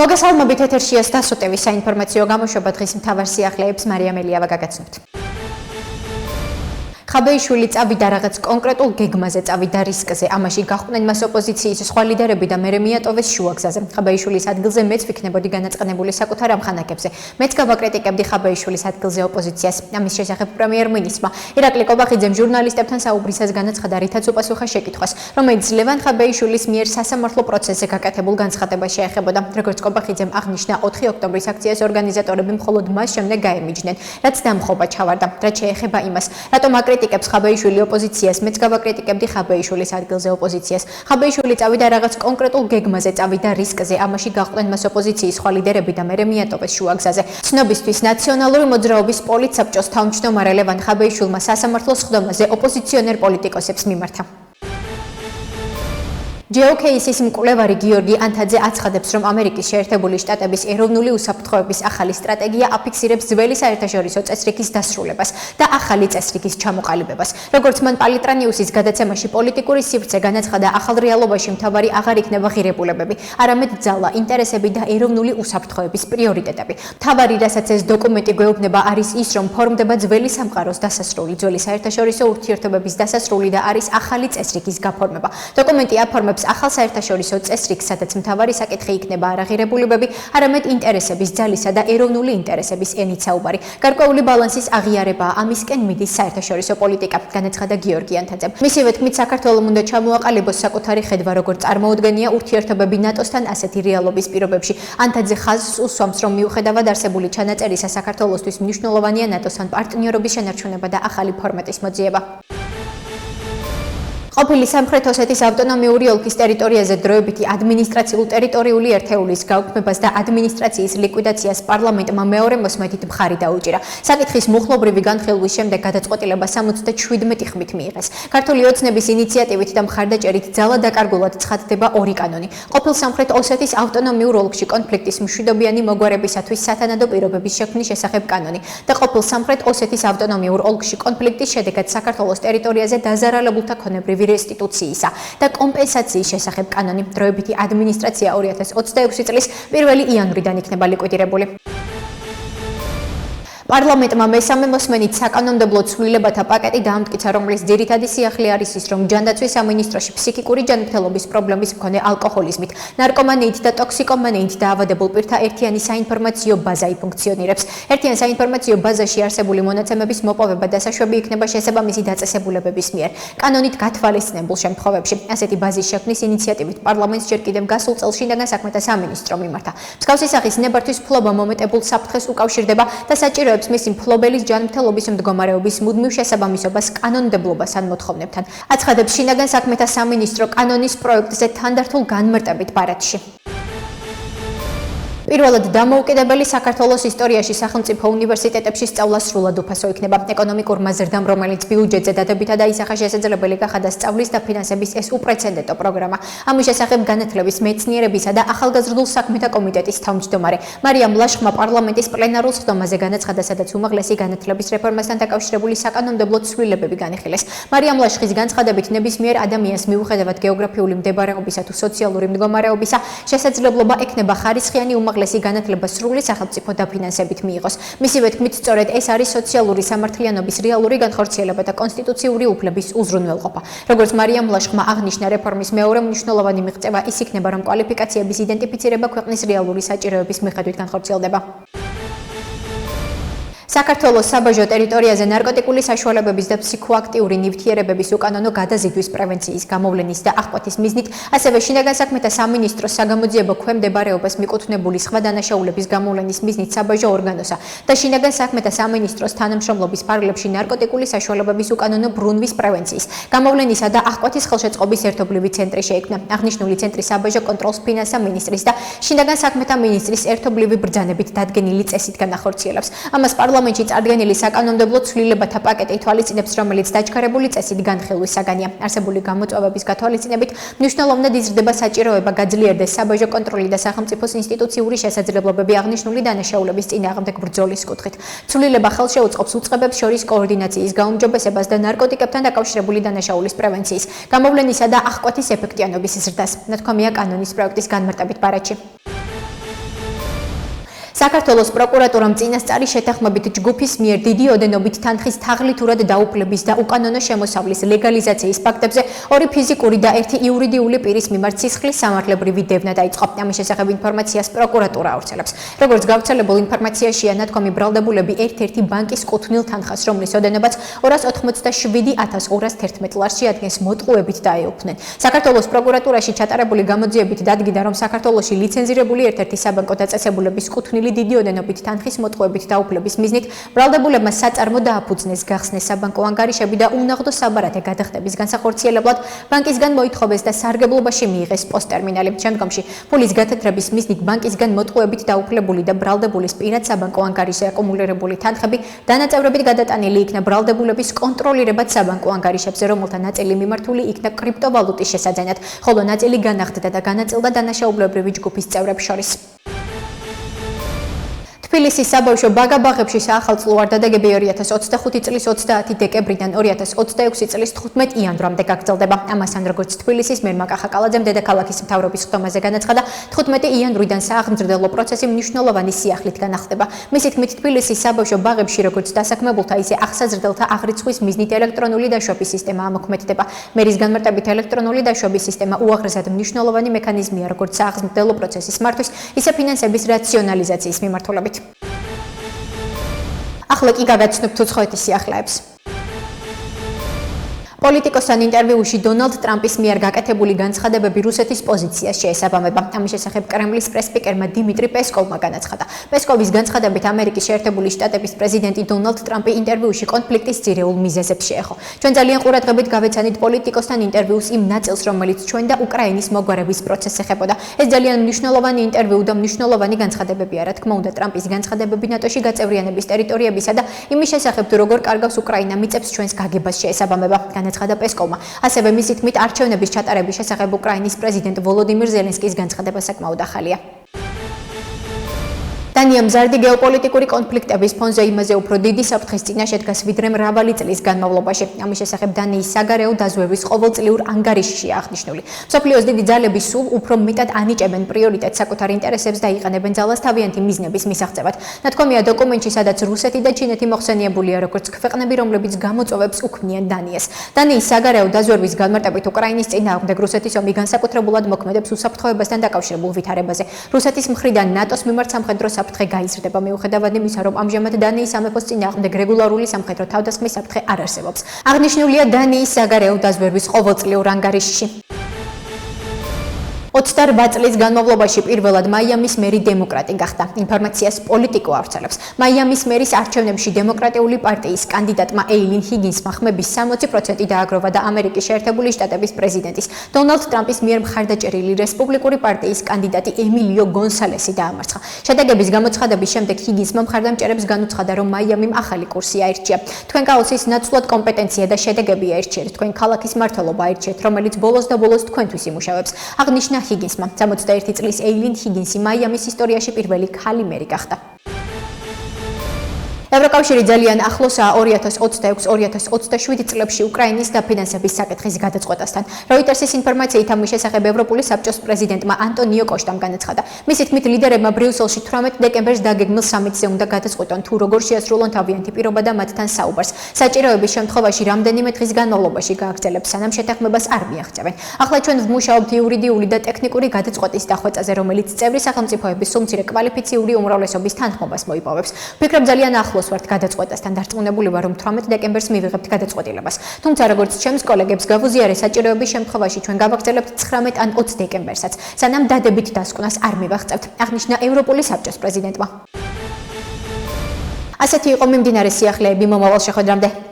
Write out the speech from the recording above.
მოგესალმებით, ეთერშია სტასოტევის საინფორმაციო გამოშვება. დღის მთავარ სიახლეებს მარიამ ელიავა გაგაცნობთ. ხაბეიშვილი წავიდა რაღაც კონკრეტულ გეგმაზე, წავიდა რისკზე. ამაში გახვდნენ მას ოპოზიციის სხვა ლიდერები და მერე მიატოვეს შუაგზაზე. ხაბეიშვილის ადგილზე მეც ვიქნებოდი განაწყენებული საკუთარ ამხანაგებზე. მეც გავაკრიტიკებდი ხაბეიშვილის ადგილზე ოპოზიციას. ამის შესახებ პრემიერ-მინისტრმა ირაკლი კობახიძემ ჟურნალისტებთან საუბრისას განაცხადა, რითაც უპასუხა შეკითხვას, რომელიც ლევან ხაბეიშვილის მიერ სასამართლო პროცესზე გაკეთებულ განცხადებას შეეხებოდა. როგორც კობახიძემ აღნიშნა, 4 ოქტომბრის აქციის ორგანიზატორები მხოლოდ მას შემდეგ გაემიჯნენ, რაც დამხობა ჩავარდა. რაც შეეხება იმას, რატომ აკრიტიკებს ხაბეიშვილი ოპოზიციას, მეც გავაკრიტიკებდი ხაბეიშვილის ადგილზე ოპოზიციას. ხაბეიშვილი წავიდა რაღაც კონკრეტულ გეგმაზე, წავიდა რისკზე. ამაში გახვდნენ მას ოპოზიციის სხვა ლიდერები და მერე მიატოვეს შუაგზაზე. ცნობისთვის, ნაციონალური მოძრაობის პოლიტსაბჭოს თავმჯდომარე ლევან ხაბეიშვილმა სასამართლოს სხდომაზე ოპოზიციონერ პოლიტიკოსებს მიმართა. ჯეოკეისის მკვლევარი გიორგი ანთაძე აცხადებს, რომ ამერიკის შეერთებული შტატების ეროვნული უსაფრთხოების ახალი სტრატეგია აფიქსირებს ძველი საერთაშორისო წესრიგის დასრულებას და ახალი წესრიგის ჩამოყალიბებას. როგორც მან პალიტრანიუსის გადაცემაში პოლიტიკური სივრცე განაცხადა, ახალ რეალობაში მთავარი აღარ იქნება ღირებულებები, არამედ ძალა, ინტერესები და ეროვნული უსაფრთხოების პრიორიტეტები. მთავარი, რასაც ეს დოკუმენტი გვეუბნება, არის ის, რომ ფორმდება ძველი სამყაროს დასასრული, ძველი საერთაშორისო ურთიერთობების დასასრული და არის ახალი წესრიგის გაფორმება. დოკუმენტი აფორმებს ახალ საერთაშორისო წესრიგს, სადაც მთავარი საკითხი იქნება არა ღირებულებები, არამედ ინტერესების, ძალისა და ეროვნული ინტერესების ენით საუბარი. გარკვეული ბალანსის აღიარებაა ამისკენ მიდის საერთაშორისო პოლიტიკა, განაცხადა გიორგი ანთაძემ. მისივე თქმით, საქართველომ უნდა ჩამოაყალიბოს საკუთარი ხედვა, როგორ წარმოუდგენია ურთიერთობები ნატოსთან ასეთი რეალობის პირობებში. ანთაძე ხაზს უსვამს, რომ მიუხედავად არსებული ჩანაწერისა, საქართველოსთვის მნიშვნელოვანია ნატოსთან პარტნიორობის შენარჩუნება და ახალი ფორმატის მოძიება. ყოფილი სამხრეთ ოსეთის ავტონომიური ოლქის ტერიტორიაზე დროებითი ადმინისტრაციულ-ტერიტორიული ერთეულის გაუქმებას და ადმინისტრაციის ლიკვიდაციას პარლამენტმა მეორე მოსმენით მხარი დაუჭირა. საკითხის მუხლობრივი განხილვის შემდეგ გადაწყვეტილება 77 ხმით მიიღეს. ქართული ოცნების ინიციატივით და მხარდაჭერით ძალადაკარგულად ცხადდება 2 კანონი. ყოფილ სამხრეთ ოსეთის ავტონომიურ ოლქში კონფლიქტის მშვიდობიანი მოგვარებისათვის სათანადო პირობების შექმნის შესახებ კანონი და ყოფილ სამხრეთ ოსეთის ავტონომიურ ოლქში კონფლიქტის შედეგად საქართველოს ტერიტორიაზე დაზარალებულთა ქონებრივი რესტიტუციისა და კომპენსაციის შესახებ კანონი. დროებითი ადმინისტრაცია 2026 წლის 1 იანვრიდან იქნება ლიკვიდირებული. პარლამენტმა მესამე მოსმენით საკანონმდებლო ცვლილებათა პაკეტი დაამტკიცა, რომლის ძირითადი სიახლე არის ის, რომ ჯანდაცვის სამინისტროში ფსიქიკური ჯანმრთელობის პრობლემის მქონე ალკოჰოლიზმით, ნარკომანიით და ტოქსიკომანიით დაავადებულ პირთა ერთიანი საინფორმაციო ბაზა იფუნქციონირებს. ერთიან საინფორმაციო ბაზაში არსებული მონაცემების მოპოვება დასაშვები იქნება შესაბამისი დაწესებულებების მიერ. კანონით გათვალისწინებულ შემთხვევებში ასეთი ბაზის შექმნის ინიციატივით პარლამენტს ჯერ კიდევ გასულ წელს შინაგან საქმეთა სამინისტრო მიმართა. მსგავსი სახის ნებართვის ფლობა მომეტებულ საფრთხეს უკავშირდება და საჭიროებს მისი მფლობელის ჯანმრთელობის მდგომარეობის მუდმივ შესაბამისობას კანონმდებლობასთან მოთხოვნებთან. აცხადებს შინაგან საქმეთა სამინისტრო კანონის პროექტზე თანდართულ განმარტებით ბარათში. პირველად დამოუკიდებელი საქართველოს ისტორიაში სახელმწიფო უნივერსიტეტებში სწავლა სრულად უფასო იქნება. ეკონომიკურმა ზრდამ, რომელიც ბიუჯეტზე დადებითად აისახა, შესაძლებელი გახადა სწავლის დაფინანსების ეს უპრეცედენტო პროგრამა. ამის შესახებ განათლების, მეცნიერებისა და ახალგაზრდულ საქმეთა კომიტეტის თავმჯდომარე მარიამ ლაშხმა პარლამენტის პლენარულ სხდომაზე განაცხადა, სადაც უმაღლესი განათლების რეფორმასთან დაკავშირებული საკანონმდებლო ცვლილებები განიხილეს. მარიამ ლაშხის განცხადებით, ნებისმიერ ადამიანს მიუხედავად გეოგრაფიული მდებარეობისა თუ სოციალური მდგომარეობისა, შესაძლებლობა ექნება ხარისხიანი უმაღლესი განათლება სრული სახელმწიფო დაფინანსებით მიიღოს. მისივე თქმით, სწორედ ეს არის სოციალური სამართლიანობის რეალური განხორციელება და კონსტიტუციური უფლების უზრუნველყოფა. როგორც მარიამ ლაშხმა აღნიშნა, რეფორმის მეორე მნიშვნელოვანი მიღწევა ის იქნება, რომ კვალიფიკაციების იდენტიფიცირება ქვეყნის რეალური საჭიროების მიხედვით განხორციელდება. საქართველოს საბაჟო ტერიტორიაზე ნარკოტიკული საშუალებების და ფსიქოაქტიური ნივთიერებების უკანონო გადაზიდვის პრევენციის, გამოვლენის და აღკვეთის მიზნით, ასევე შინაგან საქმეთა სამინისტროს საგამოძიებო ქვემდებარეობას მიკუთვნებული სხვა დანაშაულების გამოვლენის მიზნით საბაჟო ორგანოსა და შინაგან საქმეთა სამინისტროს თანამშრომლობის ფარგლებში ნარკოტიკული საშუალებების უკანონო ბრუნვის პრევენციის, გამოვლენისა და აღკვეთის ხელშეწყობის ერთობლივი ცენტრი შეიქმნა. აღნიშნული ცენტრი საბაჟო კონტროლს ფინანსთა მინისტრის და შინაგან საქმეთა მინისტრის ერთობლივი ბრძანებით დადგენილი წესით განახორციელებს. ამას პარლამენტში წარდგენილი საკანონმდებლო ცვლილებათა პაკეტი თვალისწინებს, რომელიც დაჩქარებული წესით განხილვის საგანია. არსებული გამოწვევების გათვალისწინებით მნიშვნელოვნად იზრდება საჭიროება გაძლიერდეს საბაჟო კონტროლი და სახელმწიფოს ინსტიტუციური შესაძლებლობები აღნიშნული დანაშაულების წინააღმდეგ ბრძოლის კუთხით. ცვლილება ხელს შეუწყობს უწყებებს შორის კოორდინაციის გაუმჯობესებას და ნარკოტიკებთან დაკავშირებული დანაშაულის პრევენციის, გამოვლენისა და აღკვეთის ეფექტიანობის ზრდას. ნათქვამია კანონის პროექტის განმარტებით ბარათში. საქართველოს პროკურატურამ წინასწარი შეთანხმებით ჯგუფის მიერ დიდი ოდენობით თანხის თაღლითურად დაუფლების და უკანონო შემოსავლის ლეგალიზაციის ფაქტებზე ორი ფიზიკური და ერთი იურიდიული პირის მიმართ სისხლის სამართლებრივი დევნა დაიწყო. ამის შესახებ ინფორმაციას პროკურატურა ავრცელებს. როგორც გავრცელებულ ინფორმაციაშია ნათქვამი, ბრალდებულები ერთ-ერთი ბანკის კუთვნილ თანხას, რომლის ოდენობაც 287,211 ლარს შეადგენს, მოტყუებით დაეუფლნენ. საქართველოს პროკურატურაში ჩატარებული გამოძიებით დადგინდა, რომ საქართველოში ლიცენზირებული ერთ-ერთი საბანკო დაწესებულების კუთვნილი დიდი ოდენობით თანხის მოტყუებით დაუფლების მიზნით ბრალდებულებმა საწარმო დააფუძნეს, გახსნეს საბანკო ანგარიშები და უნაღდო საბარათე გადახდების განსახორციელებლად ბანკისგან მოითხოვეს და სარგებლობაში მიიღეს პოსტერმინალი. შემდგომში ფულის გათეთრების მიზნით ბანკისგან მოტყუებით დაუფლებული და ბრალდებულის პირად საბანკო ანგარიშზე აკუმულირებული თანხები დანაწევრებით გადატანილი იქნა ბრალდებულების კონტროლირებად საბანკო ანგარიშებზე, რომელთა ნაწილი მიმართული იქნა კრიპტოვალუტის შესაძენად, ხოლო ნაწილი განახდდა და განაწილდა დანაშაულებრივი ჯგუფის წევრებს შორის. თბილისის საბავშვო ბაგა-ბაღებში საახალწლო ვარდადეგები 2025 წლის 30 დეკემბრიდან 2026 წლის 15 იანვრამდე გაგრძელდება. ამასთან, როგორც თბილისის მერმა კახაკალაძემ დედაქალაქის მთავრობის ხდომაზე განაცხადა, 15 იანვრიდან სააღმძრდელო პროცესი მნიშვნელოვანი სიახლით განახდება. მისი თქმით, თბილისის საბავშვო ბაღებში როგორც დასაქმებულთა, ისე აღსაზრდელთა აღრიცხვის მიზნით ელექტრონული დაშვების სისტემა ამოქმედდება. მერის განმარტებით, ელექტრონული დაშვების სისტემა უაღრესად მნიშვნელოვანი მექანიზმია როგორც სააღმძრდელო პროცესის მართვის, ისე ფინანსების რაციონალიზაციის მიმართულებით. ახლა კი გავაცნობთ უცხოეთის სიახლეებს. პოლიტიკოსთან ინტერვიუში დონალდ ტრამპის მიერ გაკეთებული განცხადებები რუსეთის პოზიციას შეესაბამება. ამის შესახებ კრემლის პრესსპიკერმა დიმიტრი პესკოვმა განაცხადა. პესკოვის განცხადებით ამერიკის შეერთებული შტატების პრეზიდენტი დონალდ ტრამპი ინტერვიუში კონფლიქტის ძირეულ მიზეზებს შეეხო. ჩვენ ძალიან ყურადღებით გავეცანით პოლიტიკოსთან ინტერვიუს იმ ნაწილს, რომელიც ჩვენ და უკრაინის მოგვარების პროცესს ეხებოდა. ეს ძალიან მნიშვნელოვანი ინტერვიუ და მნიშვნელოვანი განცხადებებია, რა თქმა უნდა, ტრამპის განცხადებები ნატოში გაწევრიანების ტერიტორიებისა და იმის შესახებ, თუ როგორ კარგავს უკრაინა მიწებს ჩვენს გაგებას შეესაბამება. განაცხადა პესკოვმა. ასევე მისი თქმით, არჩევნების ჩატარების შესახებ უკრაინის პრეზიდენტ ვოლოდიმირ ზელენსკის განცხადება საკმაოდ ახალია. დანია მზარდი გეოპოლიტიკური კონფლიქტების ფონზე იმაზე უფრო დიდი საფრთხის წინაშე დგას, ვიდრე მრავალი წლის განმავლობაში. ამის შესახებ დანიის საგარეო დაზვერვის ყოველწლიურ ანგარიშშია აღნიშნული. მსოფლიოს დიდი ძალები სულ უფრო მეტად ანიჭებენ პრიორიტეტს საკუთარ ინტერესებს და იყენებენ ძალას თავიანთი მიზნების მისაღწევად. ნათქვამია დოკუმენტში, სადაც რუსეთი და ჩინეთი მოხსენიებულია როგორც ქვეყნები, რომლებიც გამოწვევებს უქმნიან დანიას. დანიის საგარეო დაზვერვის განმარტებით, უკრაინის წინააღმდეგ რუსეთის ომი განსაკუთრებულად მოქმედებს უსაფრთხოებასთან დაკავშირებულ ვითარებაზე. რუსეთის მხრიდან ნატოს მიმართ სამხედრო საფრთხე გაიზრდება, მიუხედავად იმისა, რომ ამჟამად დანიის სამეფოს წინააღმდეგ რეგულარული სამხედრო თავდასხმის საფრთხე არ არსებობს. აღნიშნულია დანიის საგარეო დაზვერვის ყოველწლიურ ანგარიშში. 28 წლის განმავლობაში პირველად მაიამის მერი დემოკრატი გახდა. ინფორმაციას პოლიტიკო ავრცელებს. მაიამის მერის არჩევნებში დემოკრატიული პარტიის კანდიდატმა ეილინ ჰიგინსმა ხმების 60% დააგროვა და ამერიკის შეერთებული შტატების პრეზიდენტის დონალდ ტრამპის მიერ მხარდაჭერილი რესპუბლიკური პარტიის კანდიდატი ემილიო გონსალესი დაამარცხა. შედეგების გამოცხადების შემდეგ ჰიგინსმა მხარდამჭერებს განუცხადა, რომ მაიამიმ ახალი კურსი აირჩია. თქვენ კაოსის ნაცვლად კომპეტენცია და შედეგები აირჩიეთ, თქვენ ქალაქის მმართველობა აირჩიეთ, რომელიც ბოლოს და ბოლოს თქვენთვის იმუშავებს. აღნიშნა ჰიგინსმა. 61 წლის ეილინ ჰიგინსი მაიამის ისტორიაში პირველი ქალი მერი გახდა. ევროკავშირი ძალიან ახლოსაა 2026-2027 წლებში უკრაინის დაფინანსების საკითხის გადაწყვეტასთან. როიტერსის ინფორმაციით ამის შესახებ ევროპული საბჭოს პრეზიდენტმა ანტონიო კოშტამ განაცხადა. მისი თქმით, ლიდერებმა ბრიუსელში 18 დეკემბერს დაგეგმილ სამიტზე უნდა გადაწყვეტონ, თუ როგორ შეასრულონ თავიანთი პირობა და მათთან საუბარს. საჭიროების შემთხვევაში რამდენიმე დღის განმავლობაში გააგრძელებს, სანამ შეთანხმებას არ მიაღწევენ. ახლა ჩვენ ვმუშაობთ იურიდიული და ტექნიკური გადაწყვეტის დახვეწაზე, რომელიც წევრი სახელმწიფოების სულმცირე კვალიფიციური უმრავლესობის თანხმობას მოიპოვებს. ვფიქრობ, ძალიან ახლოს ვართ გადაწყვეტასთან, დარწმუნებული ვარ, რომ 18 დეკემბერს მივიღებთ გადაწყვეტილებას. თუმცა, როგორც ჩემს კოლეგებს გავუზიარეს, საჭიროების შემთხვევაში ჩვენ გავაგრძელებთ 19 ან 20 დეკემბერსაც, სანამ დადებით დასკვნას არ მივაღწევთ, აღნიშნა ევროპული საბჭოს პრეზიდენტმა. ასეთი იყო მიმდინარე სიახლეები მომავალ შეხვედრამდე.